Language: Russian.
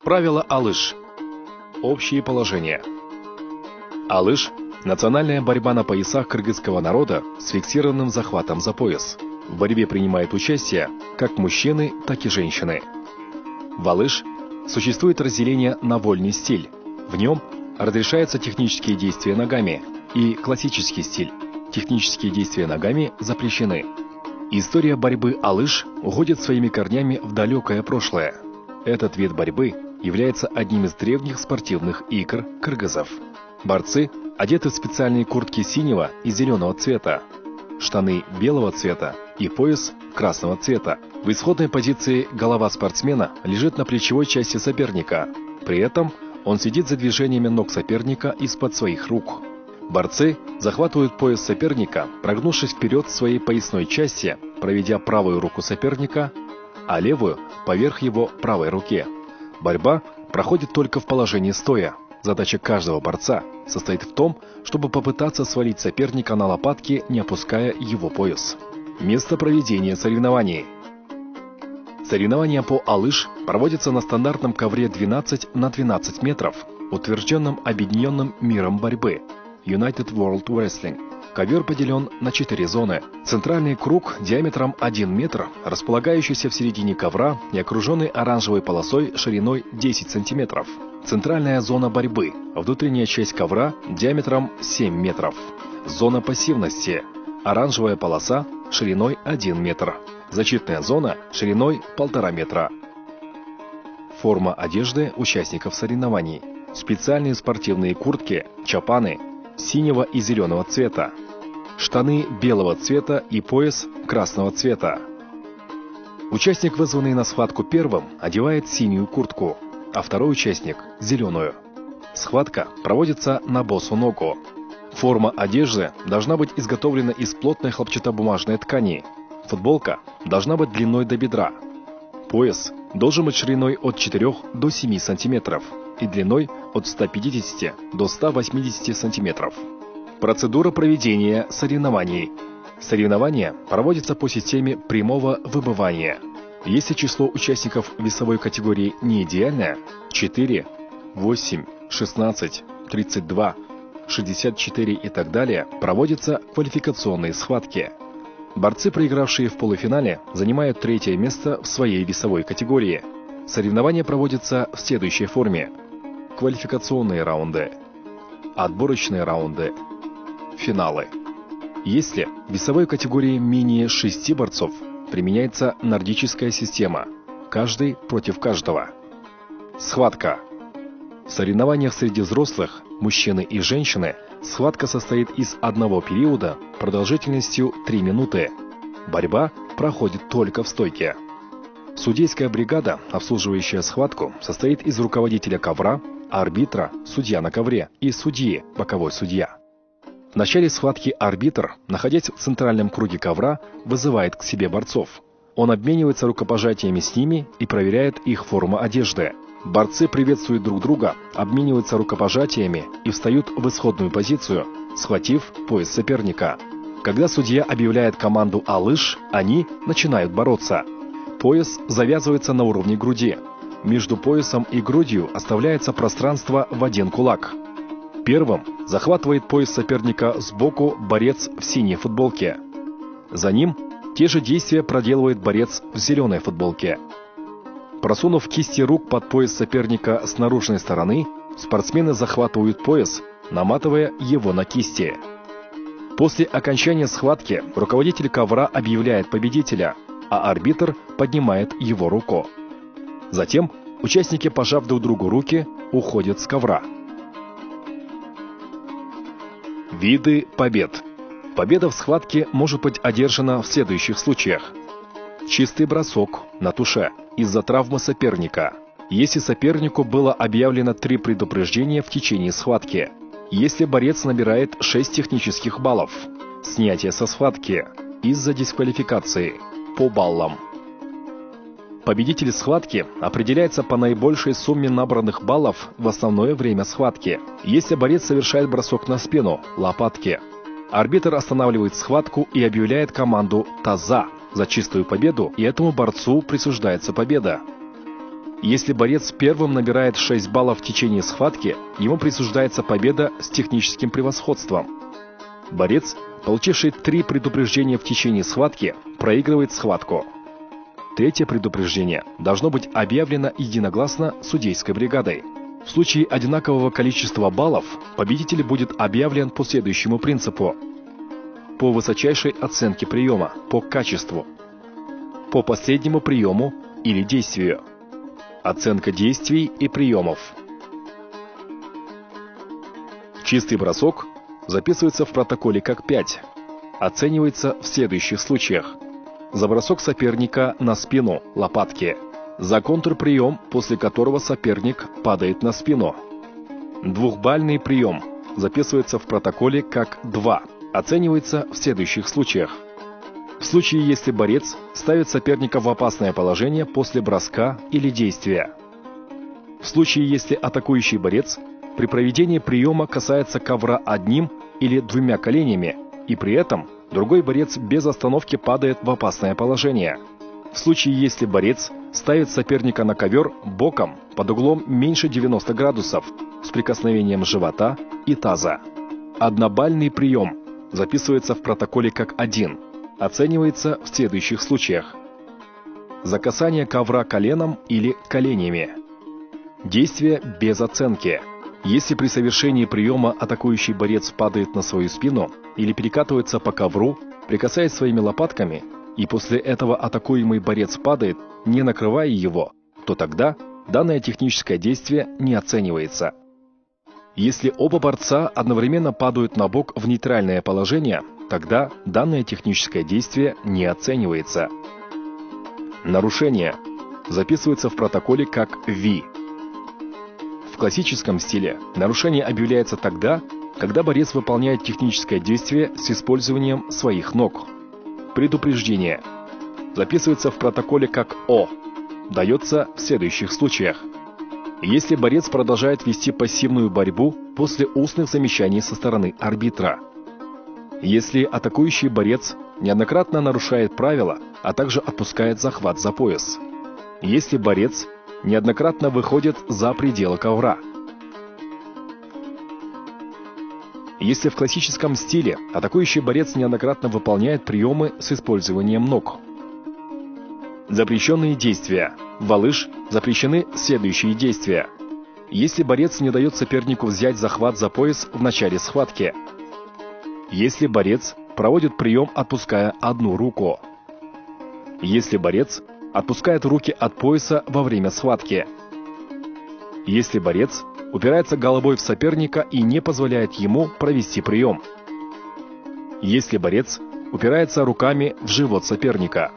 Правила Алыш. Общие положения. Алыш – национальная борьба на поясах кыргызского народа с фиксированным захватом за пояс. В борьбе принимают участие как мужчины, так и женщины. В Алыш существует разделение на вольный стиль. В нем разрешаются технические действия ногами, и классический стиль. Технические действия ногами запрещены. История борьбы Алыш уходит своими корнями в далекое прошлое. Этот вид борьбы является одним из древних спортивных игр кыргызов. Борцы одеты в специальные куртки синего и зеленого цвета, штаны белого цвета и пояс красного цвета. В исходной позиции голова спортсмена лежит на плечевой части соперника. При этом он следит за движениями ног соперника из-под своих рук. Борцы захватывают пояс соперника, прогнувшись вперед в своей поясной части, проведя правую руку соперника, а левую поверх его правой руки. Борьба проходит только в положении стоя. Задача каждого борца состоит в том, чтобы попытаться свалить соперника на лопатки, не опуская его пояс. Место проведения соревнований. Соревнования по Алыш проводятся на стандартном ковре 12 на 12 метров, утвержденном Объединенным миром борьбы United World Wrestling. Ковер поделен на 4 зоны. Центральный круг диаметром 1 метр, располагающийся в середине ковра и окруженный оранжевой полосой шириной 10 сантиметров. Центральная зона борьбы, внутренняя часть ковра диаметром 7 метров. Зона пассивности, оранжевая полоса шириной 1 метр. Защитная зона шириной 1,5 метра. Форма одежды участников соревнований. Специальные спортивные куртки, чапаны синего и зеленого цвета, штаны белого цвета и пояс красного цвета. Участник, вызванный на схватку первым, одевает синюю куртку, а второй участник – зеленую. Схватка проводится на босу ногу. Форма одежды должна быть изготовлена из плотной хлопчатобумажной ткани. Футболка должна быть длиной до бедра. Пояс должен быть шириной от 4 до 7 сантиметров и длиной от 150 до 180 сантиметров. Процедура проведения соревнований. Соревнования проводятся по системе прямого выбывания. Если число участников весовой категории не идеальное – 4, 8, 16, 32, 64 и так далее – проводятся квалификационные схватки. Борцы, проигравшие в полуфинале, занимают 3-е место в своей весовой категории. Соревнования проводятся в следующей форме: квалификационные раунды, отборочные раунды, финалы. Если в весовой категории менее 6 борцов, применяется нордическая система, каждый против каждого. Схватка. В соревнованиях среди взрослых, мужчины и женщины, схватка состоит из одного периода продолжительностью 3 минуты. Борьба проходит только в стойке. Судейская бригада, обслуживающая схватку, состоит из руководителя ковра, арбитра, судья на ковре и судьи, боковой судья. В начале схватки арбитр, находясь в центральном круге ковра, вызывает к себе борцов. Он обменивается рукопожатиями с ними и проверяет их форму одежды. Борцы приветствуют друг друга, обмениваются рукопожатиями и встают в исходную позицию, схватив пояс соперника. Когда судья объявляет команду Алыш, они начинают бороться. Пояс завязывается на уровне груди. Между поясом и грудью оставляется пространство в 1 кулак. Первым захватывает пояс соперника сбоку борец в синей футболке. За ним те же действия проделывает борец в зеленой футболке. Просунув кисти рук под пояс соперника с наружной стороны, спортсмены захватывают пояс, наматывая его на кисти. После окончания схватки руководитель ковра объявляет победителя, а арбитр поднимает его руку. Затем участники, пожав друг другу руки, уходят с ковра. Виды побед. Победа в схватке может быть одержана в следующих случаях: чистый бросок на туше из-за травмы соперника, если сопернику было объявлено 3 предупреждения в течение схватки, если борец набирает 6 технических баллов, снятие со схватки из-за дисквалификации по баллам. Победитель схватки определяется по наибольшей сумме набранных баллов в основное время схватки, если борец совершает бросок на спину, лопатки. Арбитр останавливает схватку и объявляет команду «Таза» за чистую победу, и этому борцу присуждается победа. Если борец первым набирает 6 баллов в течение схватки, ему присуждается победа с техническим превосходством. Борец, получивший 3 предупреждения в течение схватки, проигрывает схватку. Третье предупреждение должно быть объявлено единогласно судейской бригадой. В случае одинакового количества баллов победитель будет объявлен по следующему принципу: по высочайшей оценке приема, по качеству, по последнему приему или действию, оценка действий и приемов. Чистый бросок записывается в протоколе как 5. Оценивается в следующих случаях: за бросок соперника на спину, лопатки, за контрприем, после которого соперник падает на спину. Двухбальный прием записывается в протоколе как 2. Оценивается в следующих случаях: в случае, если борец ставит соперника в опасное положение после броска или действия. В случае, если атакующий борец при проведении приема касается ковра одним или 2 коленями, и при этом другой борец без остановки падает в опасное положение. В случае, если борец ставит соперника на ковер боком под углом меньше 90 градусов с прикосновением живота и таза. Однобальный прием записывается в протоколе как 1. Оценивается в следующих случаях: за касание ковра коленом или коленями. Действие без оценки. Если при совершении приема атакующий борец падает на свою спину или перекатывается по ковру, прикасаясь своими лопатками, и после этого атакуемый борец падает, не накрывая его, то тогда данное техническое действие не оценивается. Если оба борца одновременно падают на бок в нейтральное положение, тогда данное техническое действие не оценивается. Нарушение записывается в протоколе как V. В классическом стиле нарушение объявляется тогда, когда борец выполняет техническое действие с использованием своих ног. Предупреждение записывается в протоколе как О. Дается в следующих случаях: если борец продолжает вести пассивную борьбу после устных замечаний со стороны арбитра, если атакующий борец неоднократно нарушает правила, а также отпускает захват за пояс, если борец неоднократно выходит за пределы ковра, если в классическом стиле атакующий борец неоднократно выполняет приемы с использованием ног. Запрещенные действия. В алыш запрещены следующие действия: если борец не дает сопернику взять захват за пояс в начале схватки, если борец проводит прием, отпуская одну руку, если борец отпускает руки от пояса во время схватки, если борец упирается головой в соперника и не позволяет ему провести прием, если борец упирается руками в живот соперника.